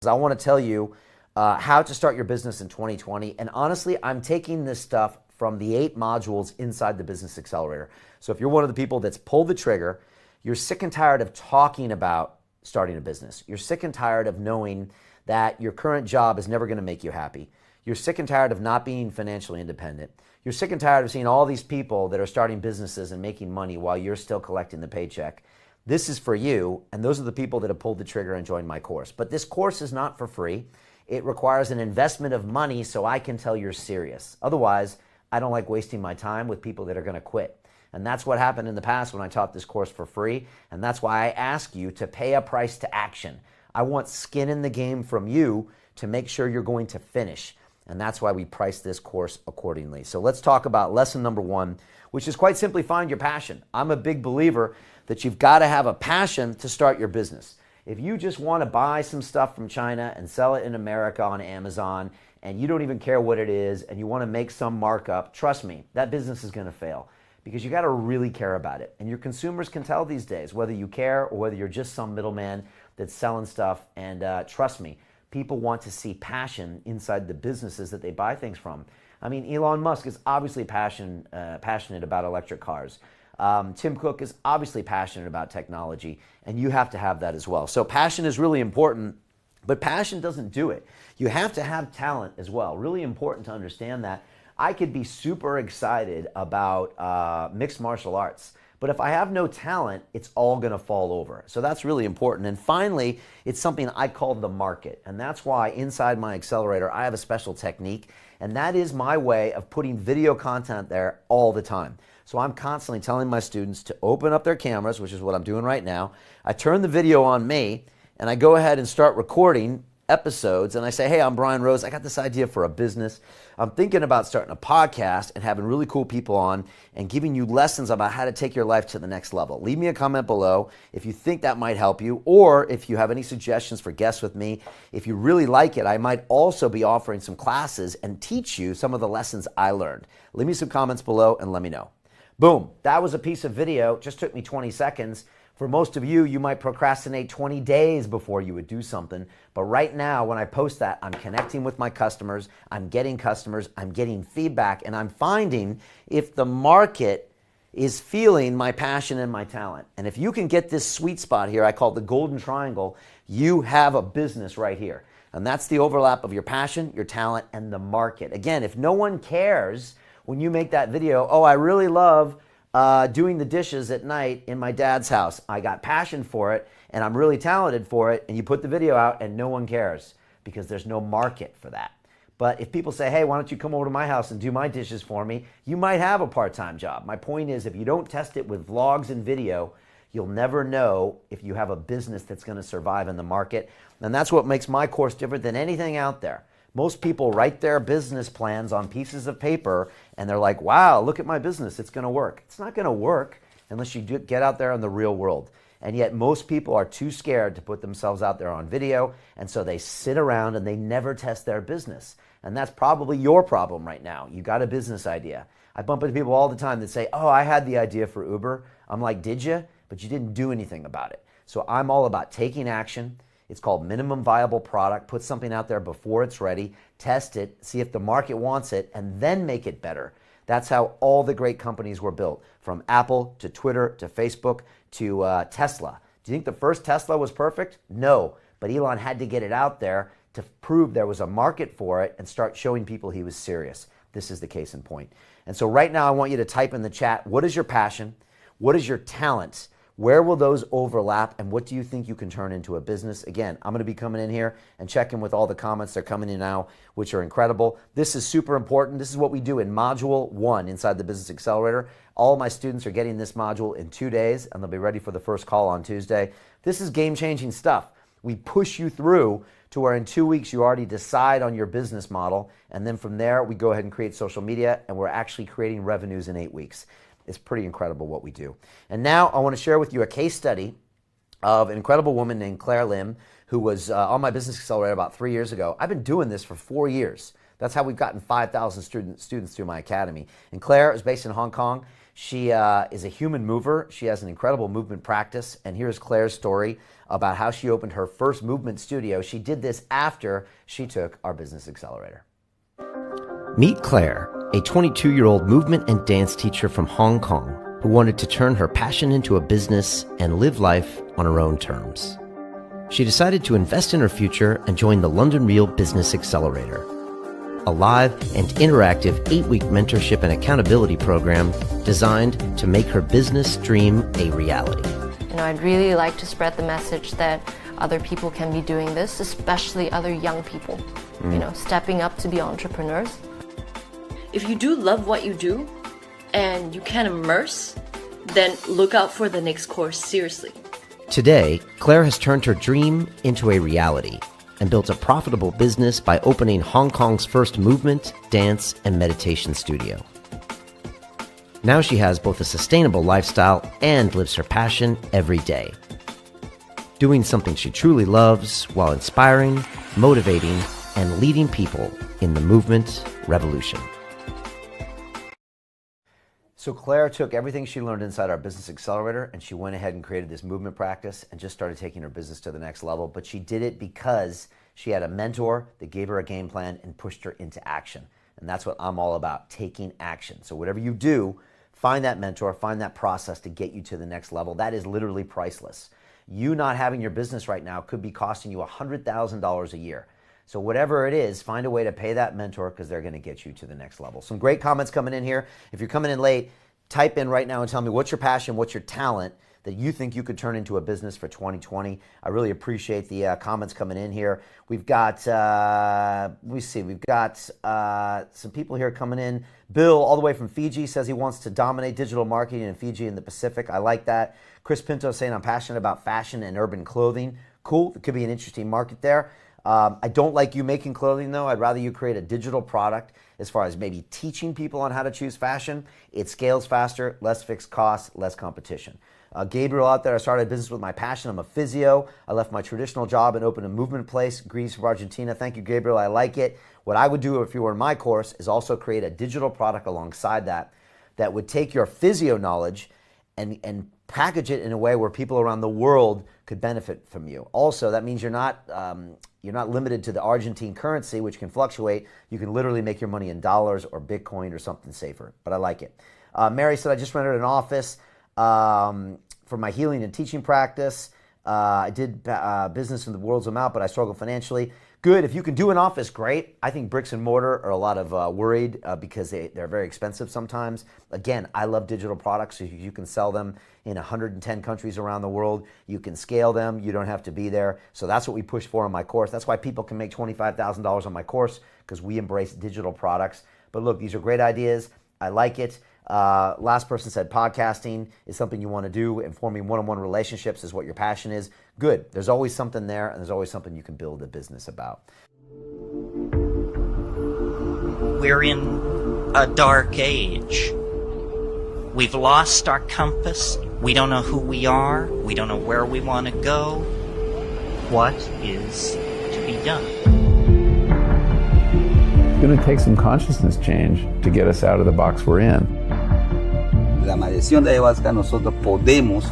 I want to tell you how to start your business in 2020. And honestly, I'm taking this stuff from the 8 modules inside the Business Accelerator. So if you're one of the people that's pulled the trigger, you're sick and tired of talking about starting a business. You're sick and tired of knowing that your current job is never going to make you happy. You're sick and tired of not being financially independent. You're sick and tired of seeing all these people that are starting businesses and making money while you're still collecting the paycheck. This is for you, and those are the people that have pulled the trigger and joined my course. But this course is not for free. It requires an investment of money so I can tell you're serious. Otherwise, I don't like wasting my time with people that are going to quit. And that's what happened in the past when I taught this course for free, and that's why I ask you to pay a price to action. I want skin in the game from you to make sure you're going to finish, and that's why we price this course accordingly. So let's talk about lesson number 1, which is quite simply find your passion. I'm a big believer that you've got to have a passion to start your business. If you just want to buy some stuff from China and sell it in America on Amazon, and you don't even care what it is, and you want to make some markup, trust me, that business is going to fail because you got to really care about it. And your consumers can tell these days whether you care or whether you're just some middleman that's selling stuff. And trust me, people want to see passion inside the businesses that they buy things from. I mean, Elon Musk is obviously passionate about electric cars. Tim Cook is obviously passionate about technology, and you have to have that as well. So passion is really important, but passion doesn't do it. You have to have talent as well. Really important to understand that. I could be super excited about mixed martial arts, but if I have no talent, it's all going to fall over. So that's really important. And finally, it's something I call the market. And that's why inside my accelerator, I have a special technique, and that is my way of putting video content there all the time. So I'm constantly telling my students to open up their cameras, which is what I'm doing right now. I turn the video on me, and I go ahead and start recording episodes, and I say, hey, I'm Brian Rose. I got this idea for a business. I'm thinking about starting a podcast and having really cool people on and giving you lessons about how to take your life to the next level. Leave me a comment below if you think that might help you, or if you have any suggestions for guests with me. If you really like it, I might also be offering some classes and teach you some of the lessons I learned. Leave me some comments below and let me know. Boom, that was a piece of video. Just took me 20 seconds. For most of you, you might procrastinate 20 days before you would do something. But right now, when I post that, I'm connecting with my customers, I'm getting feedback, and I'm finding if the market is feeling my passion and my talent. And if you can get this sweet spot here, I call it the golden triangle, you have a business right here. And that's the overlap of your passion, your talent, and the market. Again, if no one cares when you make that video, oh, I really love doing the dishes at night in my dad's house. I got passion for it, and I'm really talented for it, and you put the video out, and no one cares because there's no market for that. But if people say, hey, why don't you come over to my house and do my dishes for me, you might have a part-time job. My point is, if you don't test it with vlogs and video, you'll never know if you have a business that's going to survive in the market. And that's what makes my course different than anything out there. Most people write their business plans on pieces of paper, and they're like, wow, look at my business. It's going to work. It's not going to work unless you get out there in the real world. And yet most people are too scared to put themselves out there on video, and so they sit around and they never test their business. And that's probably your problem right now. You got a business idea. I bump into people all the time that say, oh, I had the idea for Uber. I'm like, did you? But you didn't do anything about it. So I'm all about taking action. It's called minimum viable product. Put something out there before it's ready, test it, see if the market wants it, and then make it better. That's how all the great companies were built, from Apple to Twitter to Facebook to Tesla. Do you think the first Tesla was perfect? No, but Elon had to get it out there to prove there was a market for it and start showing people he was serious. This is the case in point. And so right now I want you to type in the chat, what is your passion? What is your talent? Where will those overlap, and what do you think you can turn into a business? Again, I'm going to be coming in here and checking with all the comments. They're coming in now, which are incredible. This is super important. This is what we do in Module 1 inside the Business Accelerator. All of my students are getting this module in 2 days, and they'll be ready for the first call on Tuesday. This is game-changing stuff. We push you through to where in 2 weeks you already decide on your business model, and then from there we go ahead and create social media, and we're actually creating revenues in 8 weeks. It's pretty incredible what we do. And now I want to share with you a case study of an incredible woman named Claire Lim, who was on my Business Accelerator about 3 years ago. I've been doing this for 4 years. That's how we've gotten 5,000 students through my academy. And Claire is based in Hong Kong. She is a human mover. She has an incredible movement practice. And here's Claire's story about how she opened her first movement studio. She did this after she took our Business Accelerator. Meet Claire, a 22-year-old movement and dance teacher from Hong Kong who wanted to turn her passion into a business and live life on her own terms. She decided to invest in her future and join the London Real Business Accelerator, a live and interactive 8-week mentorship and accountability program designed to make her business dream a reality. I'd really like to spread the message that other people can be doing this, especially other young people, stepping up to be entrepreneurs. If you do love what you do and you can immerse, then look out for the next course, seriously. Today, Claire has turned her dream into a reality and built a profitable business by opening Hong Kong's first movement, dance, and meditation studio. Now she has both a sustainable lifestyle and lives her passion every day, doing something she truly loves while inspiring, motivating, and leading people in the movement revolution. So Claire took everything she learned inside our Business Accelerator and she went ahead and created this movement practice and just started taking her business to the next level. But she did it because she had a mentor that gave her a game plan and pushed her into action. And that's what I'm all about, taking action. So whatever you do, find that mentor, find that process to get you to the next level. That is literally priceless. You not having your business right now could be costing you $100,000 a year. So whatever it is, find a way to pay that mentor because they're going to get you to the next level. Some great comments coming in here. If you're coming in late, type in right now and tell me what's your passion, what's your talent that you think you could turn into a business for 2020. I really appreciate the comments coming in here. We've got, we've got some people here coming in. Bill, all the way from Fiji, says he wants to dominate digital marketing in Fiji and the Pacific. I like that. Chris Pinto saying I'm passionate about fashion and urban clothing. Cool, it could be an interesting market there. I don't like you making clothing though. I'd rather you create a digital product as far as maybe teaching people on how to choose fashion. It scales faster, less fixed costs, less competition. Gabriel out there, I started a business with my passion. I'm a physio. I left my traditional job and opened a movement place. Greece from Argentina. Thank you, Gabriel. I like it. What I would do if you were in my course is also create a digital product alongside that that would take your physio knowledge and package it in a way where people around the world could benefit from you. Also, that means you're not limited to the Argentine currency, which can fluctuate. You can literally make your money in dollars or Bitcoin or something safer, but I like it. Mary said, I just rented an office for my healing and teaching practice. I did business in the world's amount, but I struggle financially. Good. If you can do an office, great. I think bricks and mortar are a lot of worried because they're very expensive sometimes. Again, I love digital products, so you can sell them in 110 countries around the world. You can scale them. You don't have to be there. So that's what we push for on my course. That's why people can make $25,000 on my course, because we embrace digital products. But look, these are great ideas. I like it. Last person said podcasting is something you want to do, and forming one-on-one relationships is what your passion is. Good. There's always something there, and there's always something you can build a business about. We're in a dark age. We've lost our compass. We don't know who we are. We don't know where we want to go. What is to be done? It's going to take some consciousness change to get us out of the box we're in. La maldición de ayahuasca, nosotros podemos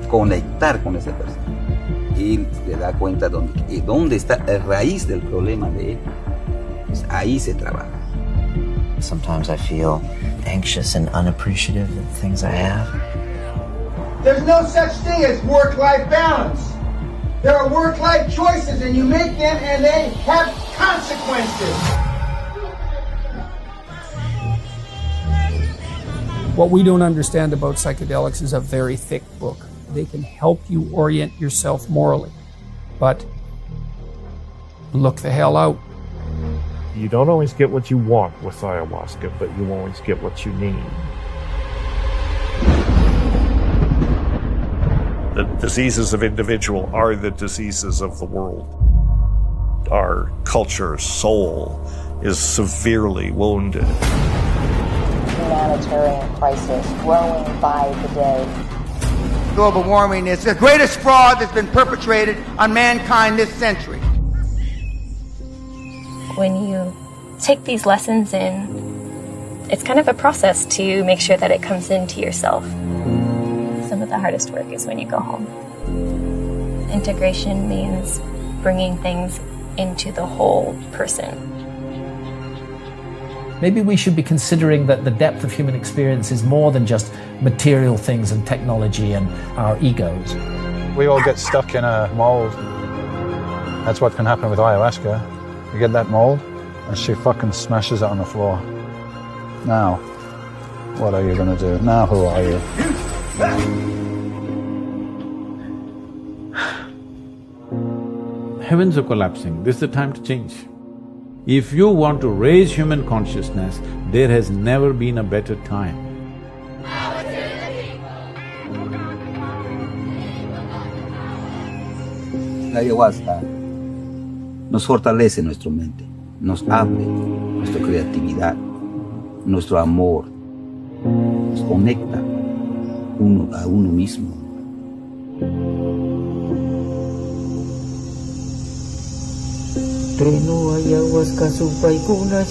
conectar con esa persona y le da cuenta dónde está la raíz del problema de él. Pues ahí se trabaja. Sometimes I feel anxious and unappreciative of the things I have. There's no such thing as work-life balance. There are work-life choices, and you make them, and they have consequences. What we don't understand about psychedelics is a very thick book. They can help you orient yourself morally, but look the hell out. You don't always get what you want with ayahuasca, but you always get what you need. The diseases of individual are the diseases of the world. Our culture, soul, is severely wounded. Humanitarian crisis growing by the day. Global warming is the greatest fraud that's been perpetrated on mankind this century. When you take these lessons in. It's kind of a process to make sure that it comes into yourself. Some of the hardest work is when you go home. Integration means bringing things into the whole person. Maybe we should be considering that the depth of human experience is more than just material things and technology and our egos. We all get stuck in a mold. That's what can happen with ayahuasca. You get that mold, and she fucking smashes it on the floor. Now, what are you going to do? Now, who are you? Heavens are collapsing. This is the time to change. If you want to raise human consciousness, there has never been a better time. La ayahuasca nos fortalece nuestra mente, nos abre nuestra creatividad, nuestro amor, nos conecta uno a uno mismo. Treno ayahuasca supai kuna